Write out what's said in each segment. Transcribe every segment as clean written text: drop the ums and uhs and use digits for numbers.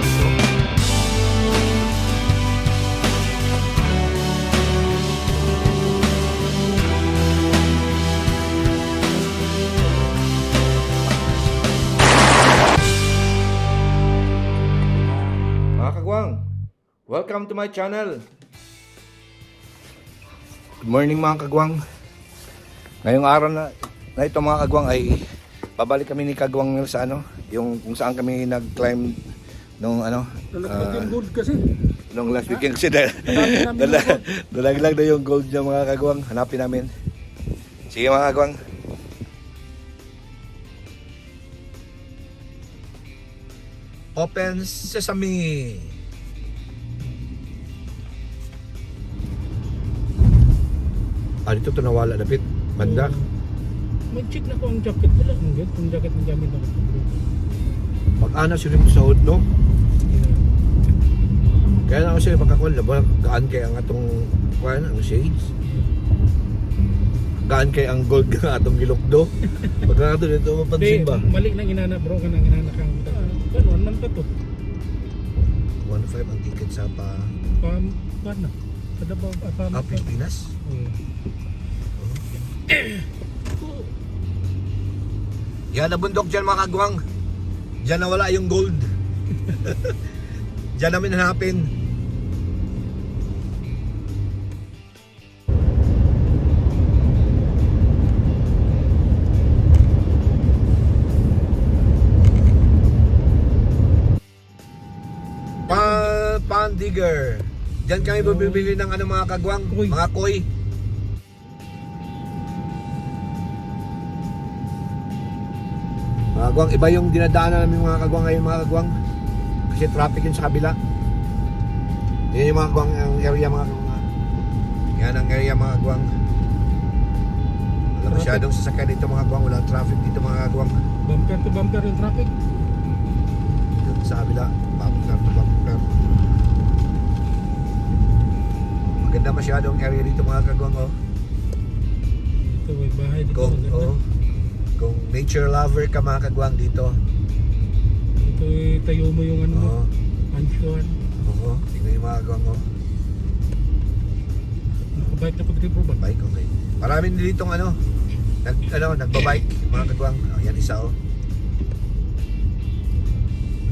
dito. Mga kagwang, welcome to my channel. Good morning mga kagwang. Ngayong araw na ito mga kagwang ay babalik kami ni Kagwang Mil sa yung kung saan kami nag-climb nung Gold kasi. nung last weekend kasi dalaglag na yung gold niya mga kagwang. Hanapin namin. Sige mga kagwang. Open Sesame. Dito to nawala dapit. Banda. Mag-check na ko ang jacket. Wala kang good. Yung jacket na gamit ako. Pag-ana siya rin sa hood, no? Kaya na ako siya pagkakul. Gaan kay ang atong ang shades. Gaan kay ang gold ng atong gilokdo. Pagkakato dito mapansin ba? Mali nang inana bro. Kanang inana kang. Kanuan man ka to. 1.5 ang ticket sa Paano? Kada ba? Pilipinas? Yan na bundok dyan mga kagwang. Dyan nawala yung gold. Dyan namin hanapin. Pan digger. Diyan kami bibili ng mga kagwang, Koy. mga koy. Mga kagwang, iba yung dinadaanan namin mga kagwang ngayon mga kagwang. Kasi traffic yun sa kabila. Yan yung mga kagwang, ang area mga kagwang. Yan ang area mga kagwang. Wala masyadong sasakyan dito mga kagwang, wala traffic dito mga kagwang. Bumper to bumper yung traffic. Dito sa kabila, bumper to bumper. Maganda masyadong area dito mga kagwang oh. Ito may bahay dito. Kung nature lover ka mga kagwang dito. Ito tayo mo yung Oo. Ansyon. Oo, tingnan yung mga kagwang oh. Nakabike na ko dito bro. Bike okay. Marami din ditong nagbabike mga kagwang. Oh, yan isa oh.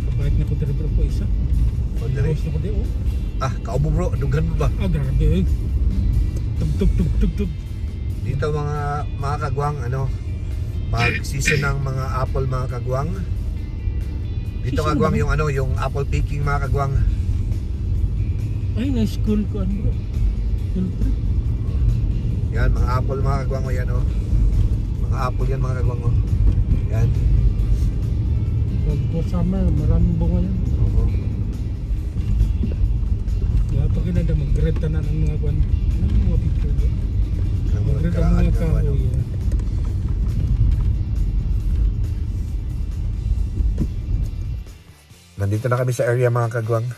Nakabike na ko dito bro po isa. Oh, dali. Host na ko dito. Kaubo bro, dugan mo ba? Grabe. Tug. Dito mga kagwang pag season ng mga apple mga kagwang. Dito Season kagwang ba? yung apple picking mga kagwang. Ay, na-school ko bro. School trip. Yan mga apple mga kagwang oh, yan oh. Mga apple yan mga kagwang oh. Yan. Pag po summer, maraming bunga yan. Oo. Kaya pag kinanda, mag-red na ng mga kwan. Ano yung mga picture doon? Mag-red ang mga kahoy. Nandito na kami sa area mga kagwang.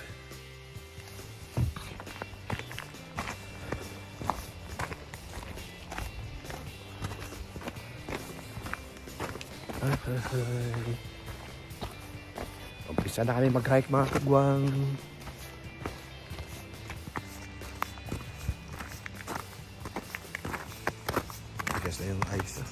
Umpisa na kami mag-hike mga kagwang. Bigas na yung ice.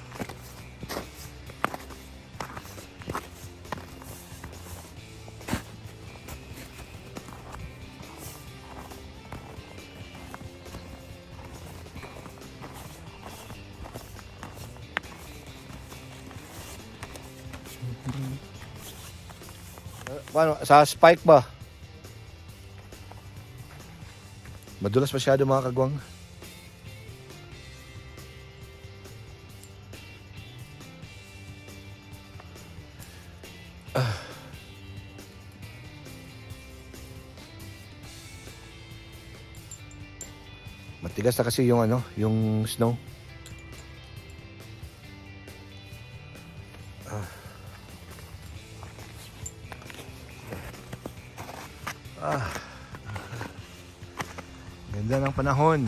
Paano? Sa spike ba? Madulas masyado mga kagwang. Matigas na kasi yung yung snow. Ganda ng panahon.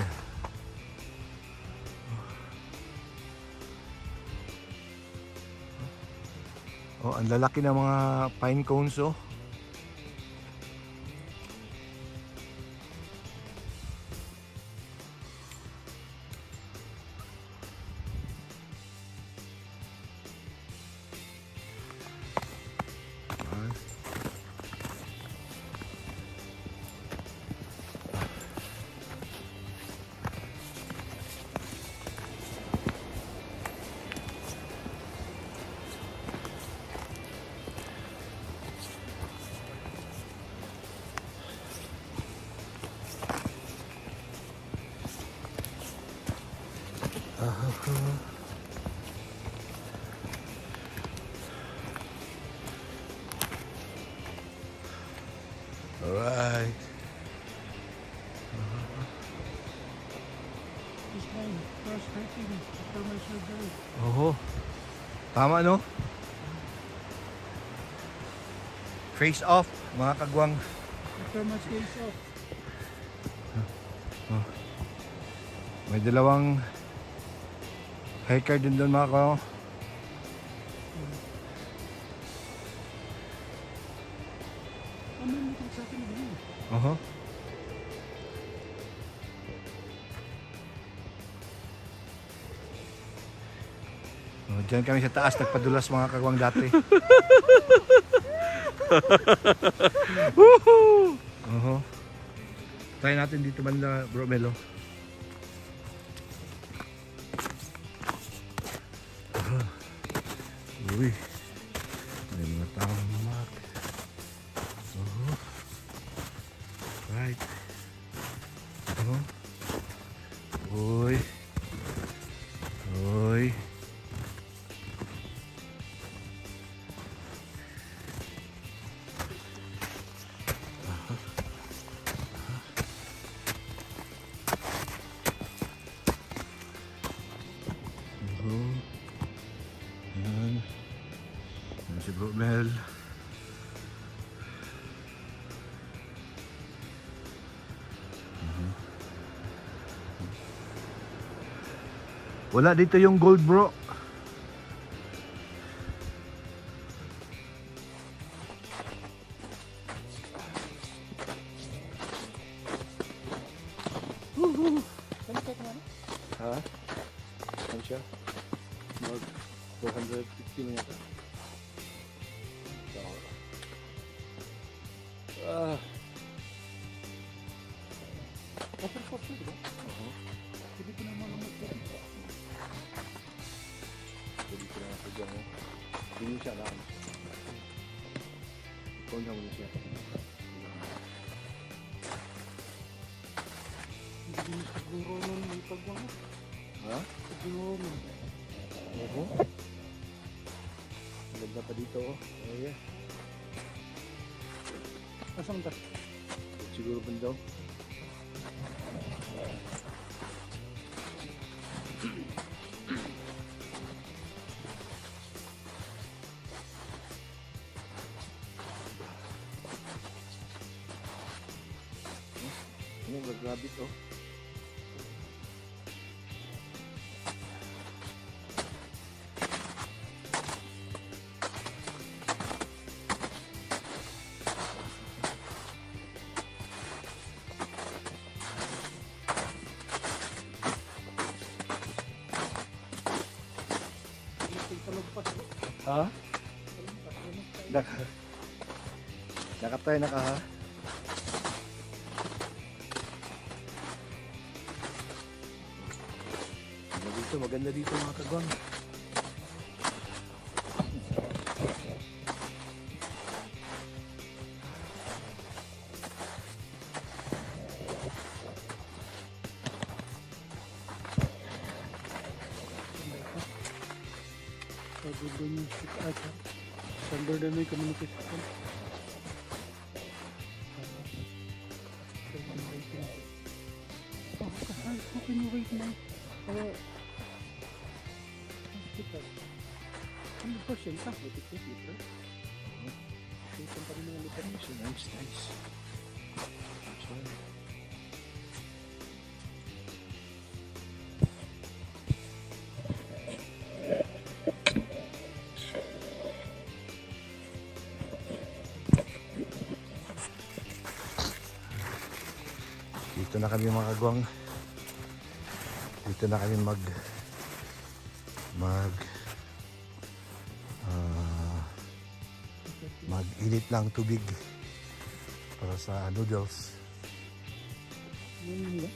Oh, ang lalaki ng mga pine cones oh. Alright. This time, frustrating after my surgery. Oo. Tama no? Face off, mga kagwang. After my face off. May dalawang hiker din doon mga kagwang. Ano mo ito sa akin ngayon? Oo. Oh, diyan kami sa taas nagpadulas mga kagwang dati. Woohoo! Oo. Try natin dito banda, Bro Melo. Uy. May mga taong mamak. Oo. Right. Oo. Uy. Uy. Yan. Yan si Bro Mel. Wala dito yung gold, bro. Ha? Ano siya? Mag 450 na yata. Upper court siya, diba? Hindi ko naman mag-get. Jadi ko na sa dyan. Hindi siya lang. Ikaw na muna siya. Hindi mo siguro nun may pagwang. Ha? Siguro nun. Oo. Ganda pa dito. Oh, yeah. Asang ka? Siguro banda. Ano, grabe to. Ha? Nakatay na ka ha? Maganda dito mga kagwang. Pagod yung acha. Standard na may communication. How can you wait now? Hospital. 100% ka. Wait, liter. Patient pa rin mga liter. Nice, nice. That's right. Dito na kami mga kagwang. Dito na kami mag-init ng tubig para sa noodles. Yun ba?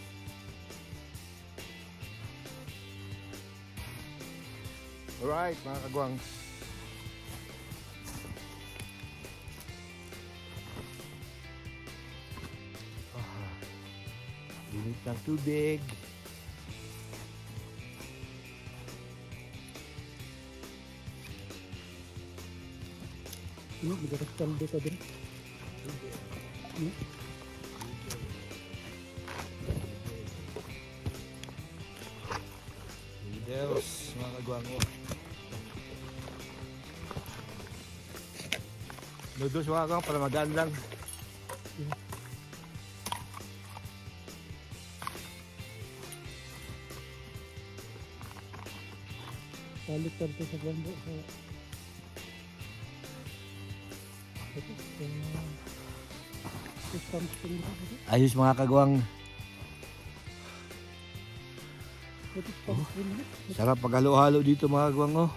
Alright mga kagwang. Init ng tubig. Ini magkakasal dito din. Videos, mga kagwang ko. Noodles mga kagwang para magaan lang. Balik tayo sa bando. Ito, something dito. Ayos mga kagwang. Ito, something dito. Sarap paghalo-halo dito mga kagwang oh.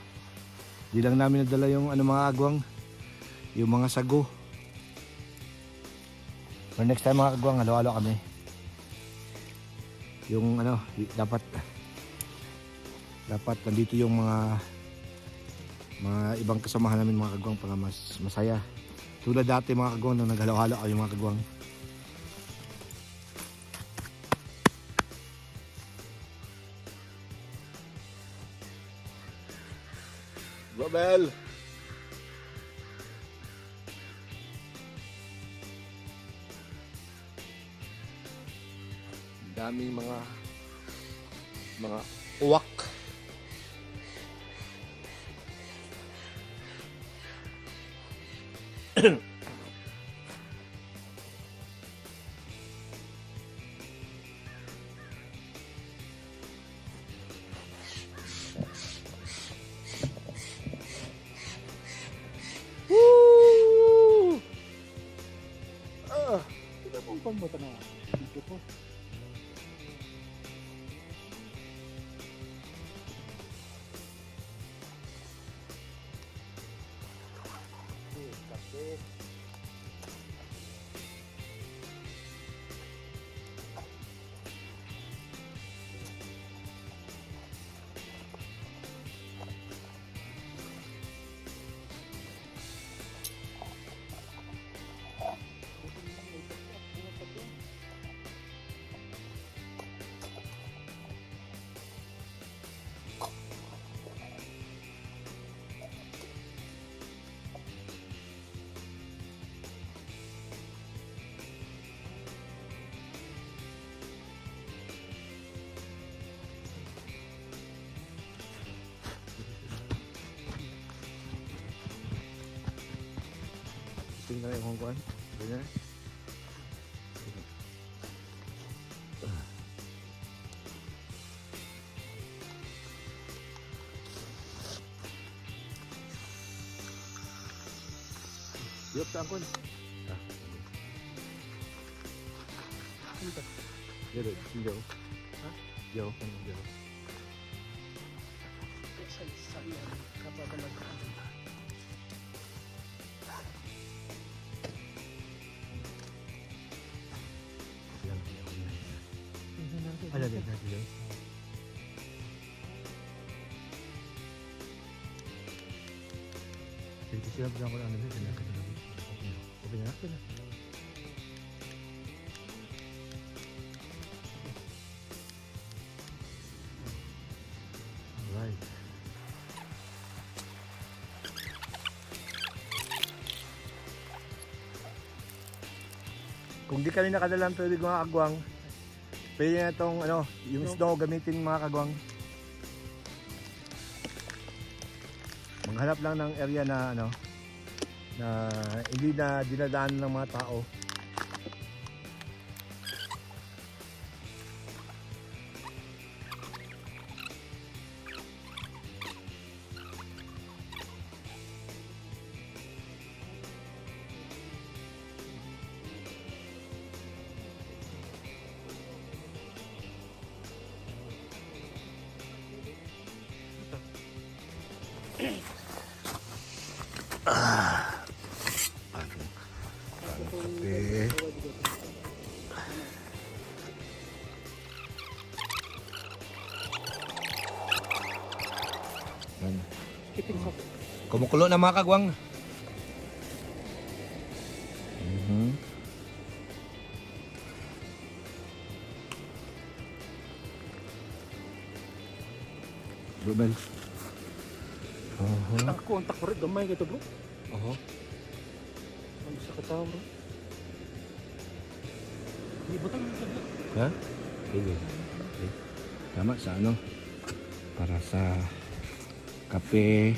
Di lang namin nadala yung ano mga kagwang. Yung mga sago. But next time mga kagwang, halo-halo kami. Yung ano, dapat nandito yung mga ibang kasamahan namin mga kagwang para mas masaya. Tulad dati mga kagwang nung naghalo-halo kami mga kagwang. Babel! Daming mga uwak. Woo! Ito pong pambutan na. Ito po. Tingnan na yung kuwan. Ganyan. Yup, saan kun? Dito, jauh. Jauh kan jauh. Ada deh, ada deh. Jadi siap bilang kalau anda bisa nak kena. Oke na, oke na. Right. Kung di kami nakadala ng tubig mga kagwang, pwede na itong ano, yung snow gamitin mga kagwang. Maghanap lang ng area na ano, na hindi na dinadaan ng mga tao. Kape. Kumukulo na mga kagwang. Bro Mel. Ako ang takore gamay gitu bro. Oo. sa katawa bro. Di butang yung sabi. Ha? Sige. Okay. Tama sa ano? Para sa kape.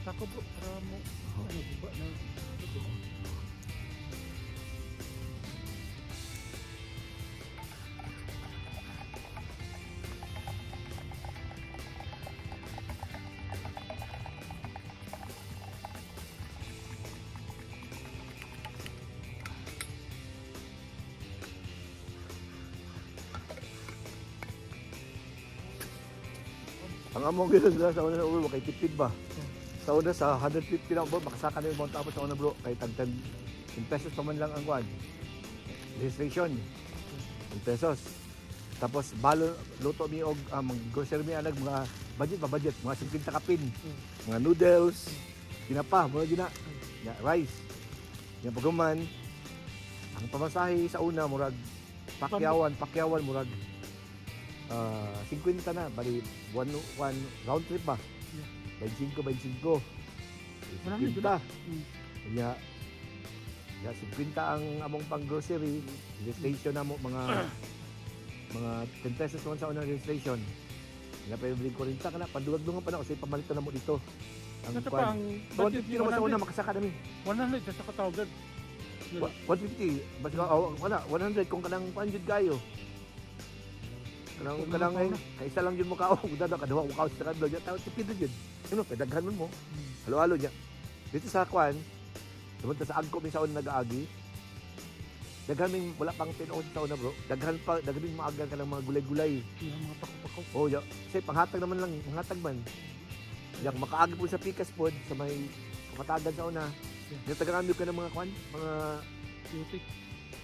Sako bro, para mo ano ba na Ang among gila sa una na ulo, kay tipid ba? Sa una sa 150 lang bro, makasaka na yung tapos sa una bro, kay tagtag 10 pesos pa man lang ang kuan. Registration. 10 pesos. Tapos balo luto mi og grocery mi anag mga budget, mga 50 kapin. Mga noodles, tinapa, mga gina. Ya, rice. Yung paguman, ang pamasahe sa una murag pakyawan murag 50 na, bali one round trip ba? Yeah. 25. Marami 50. Kanya, 50 ang among pang grocery, registration na mo mga 10 pesos naman sa unang registration. Kaya pa yung 40 ka na, panduwag-dungan pa na kasi pamalitan na mo dito. Ang Nasa pa ang budget 150 naman sa una, makasaka namin. 100 sa katawag. 150, basta wala, 100 kung kanang 100 gayo. Kanang ay, kaisa lang yun mo kao, dada ka dawa mo kao sa kadlog, tao tipid yun. Ano, pedaghan mo. Halo-halo niya. Dito sa kwan, dumunta sa agko mi sa una nag-aagi. Daghan ming wala pang tinuod sa una bro. Daghan ming maagan ka ng mga gulay-gulay. Yung mga pako-pako. Oh, ya. Kasi panghatag naman lang, panghatag man. Yang makaagi po sa pikas pod sa may pangatagan sa una. Yung taga-amyo ka ng mga kwan, mga Beauty.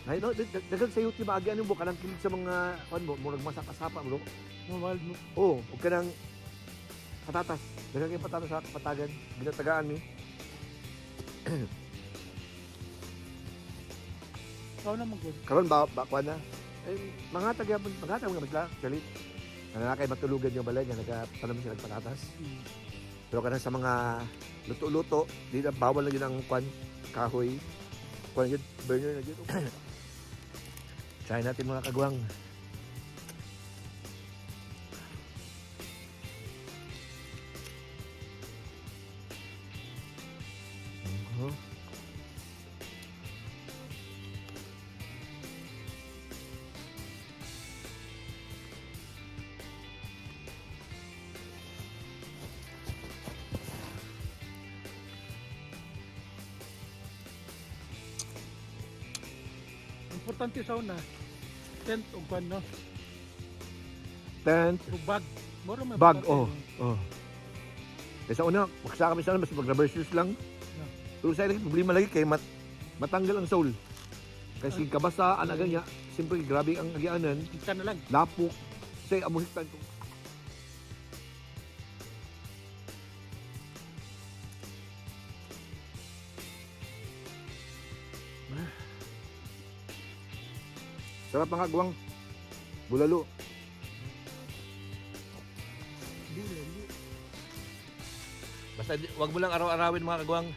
ay no, dagang sa YouTube maagi ano mo kanang kilig sa mga kwan mo, murag masaka-sapa bro. Mga wild mo. Oh, ug kanang patatas. Dagang kay patatas sa patagan, ginatagaan mi. Ikaw na mag-good. Karon ba kwan na. Eh, mga nga sila, actually. Na kay matulugan yung balay nga nagapanam sila ng patatas. Pero kanang sa mga luto-luto, di na bawal na yun ang kwan, kahoy. Kwan yun, burner na yun. Try natin mga kagwang. Importante sa una, tent o kwan no? Tent, O bag. Mura may bag, importante, oh. Kaya sa una, magsaka kami sana, mas mag-rubber shoes lang. Yeah. Pero sa ilagay, problema lagi kay matanggal ang sole. Kasi kabasaan na ganyan, siyempre grabe ang agianan, Ika na lang. lapok. Kasi amuhitan ko. Sarap mga agwang. Bulalo. Hindi. Basta wag mo lang araw-arawin mga kagwang.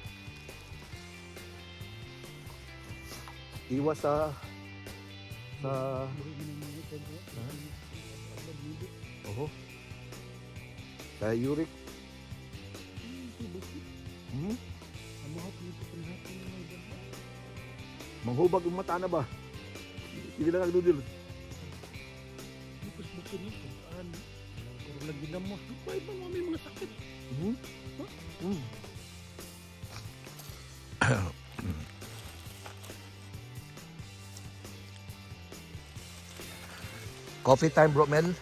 Iwas sa oho. Sa uric. Manghubag yung mata na ba? Sige lang ang noodles. Bukas-bukas nito. Puro lagi na mo. Ay, may mga sakit. Coffee time bro Mel.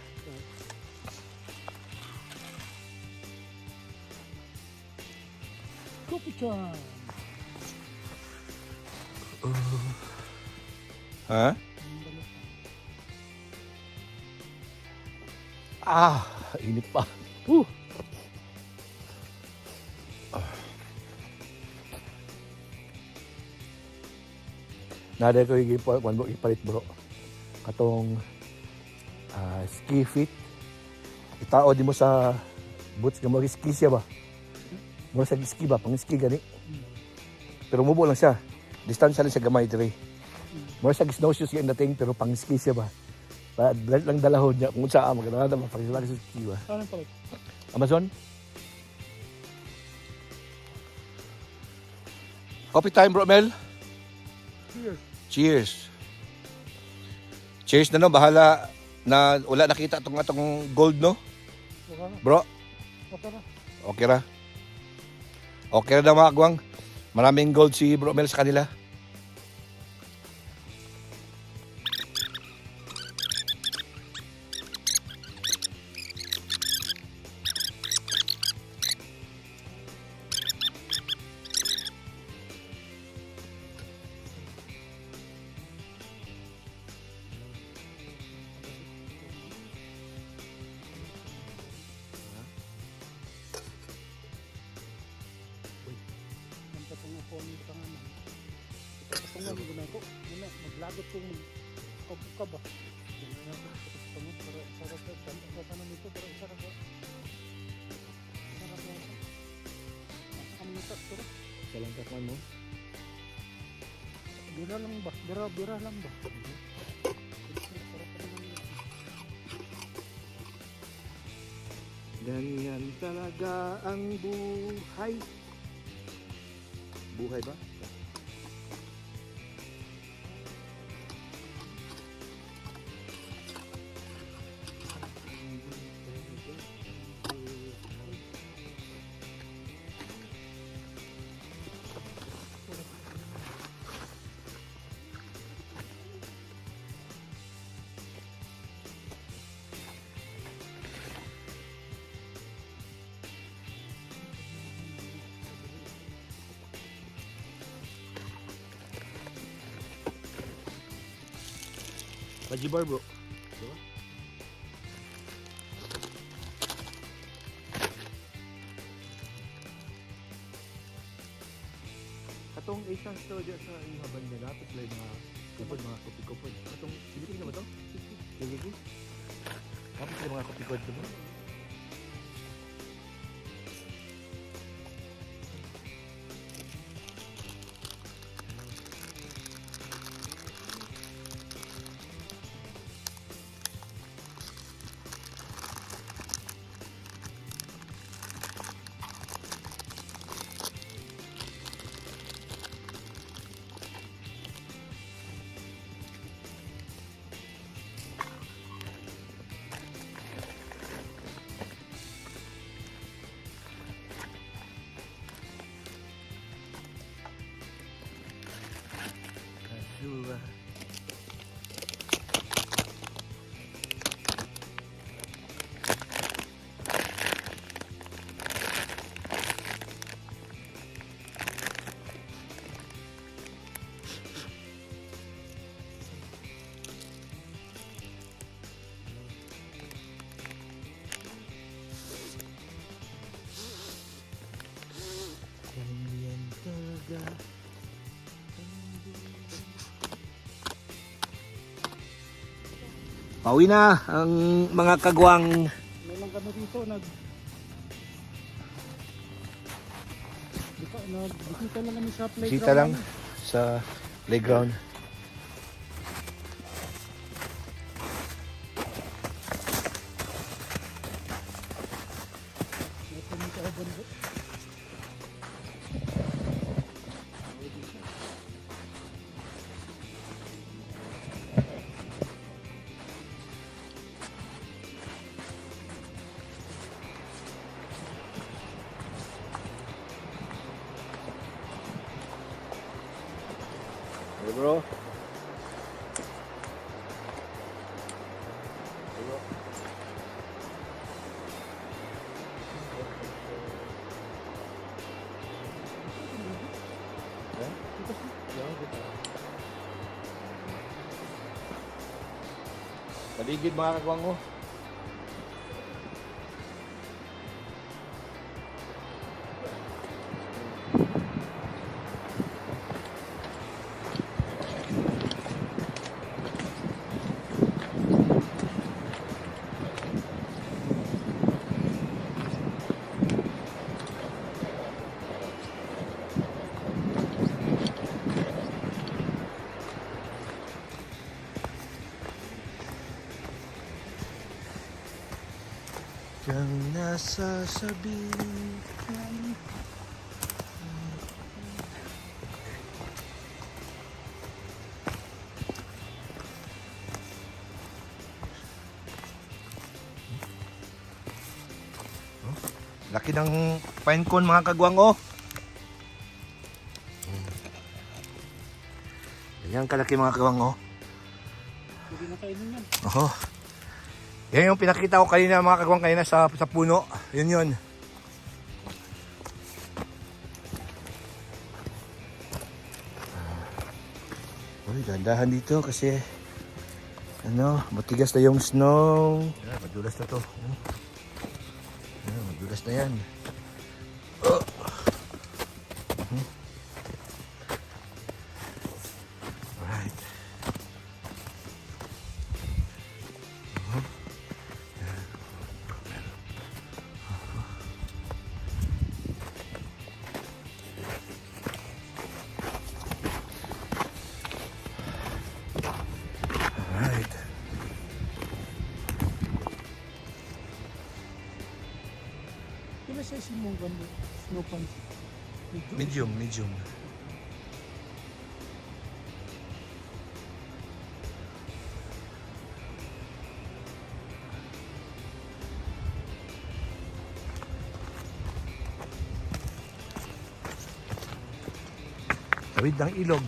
Coffee time. Ha? Init pa. Nada ko ipalit bro. Katong ski fit. Itao di mo sa boots nga mo ski siya ba? Mo sa ski ba? Pang ski gani. Pero mubo lang siya. Distansya lang siya gamay dire. Mo sa snowshoes yung dating pero pang ski siya ba? Para lang dalahon niya kung saan maganda na mapakilala sa ski ba. Ano pala? Amazon? Coffee time bro Mel? Cheers. Cheers. Cheers na no, bahala na wala nakita atong gold no? Okay na. Bro, Okay na. okay ra. Okay ra daw mga kagwang. Maraming gold si Bro Mel sa kanila. Ang patong ako ang pangalan. Patong ako na ko. Muna, maglagot kong magkabuka ba? Ganyan na ako. Patong para sa tanong nito. Para isa ka ba? Isa ka ba? Ang nita ito ba? Salang kakman mo. Bira lang ba? Bira lang ba? Ganyan talaga ang buhay. Buhay ba? Pajibar bro. Diba? Katong Asian store dyan sa mga banda napit lang mga kupod, mga kopi-kupod. Katong, Philippines na ba to? Sige. Kapit sila mga kopi-kupod to ba? Kasura. Ganyan talaga. Pauwi na ang mga kagwang. May lang kami dito bisita lang kami sa playground. Sita lang sa playground. May kami sa urban book. Hey bro. Paligid mga kagwang ko. kang nasasabihan. Laki ng pine cone mga kagwang oh. Yan kalaki mga kagwang oh. Hindi na kainin yan. Oho. Yan yung pinakita ko kanina mga kagwang kanina sa puno. Yun yun. Uy, dandahan dito kasi ano, matigas na yung snow. Yan, madulas na to. Yan, madulas na yan. Oh. Alright. Alright. Kila siya mong ganda. Snow pants. Medium, medium. Tawid ng ilog.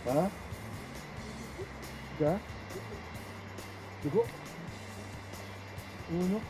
Ha? Ga? Dugo? Uno?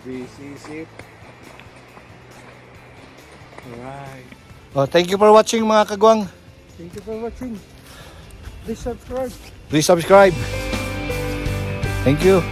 This is it. Alright. Oh, thank you for watching mga kagwang. Thank you for watching. Please subscribe. Please subscribe. Thank you.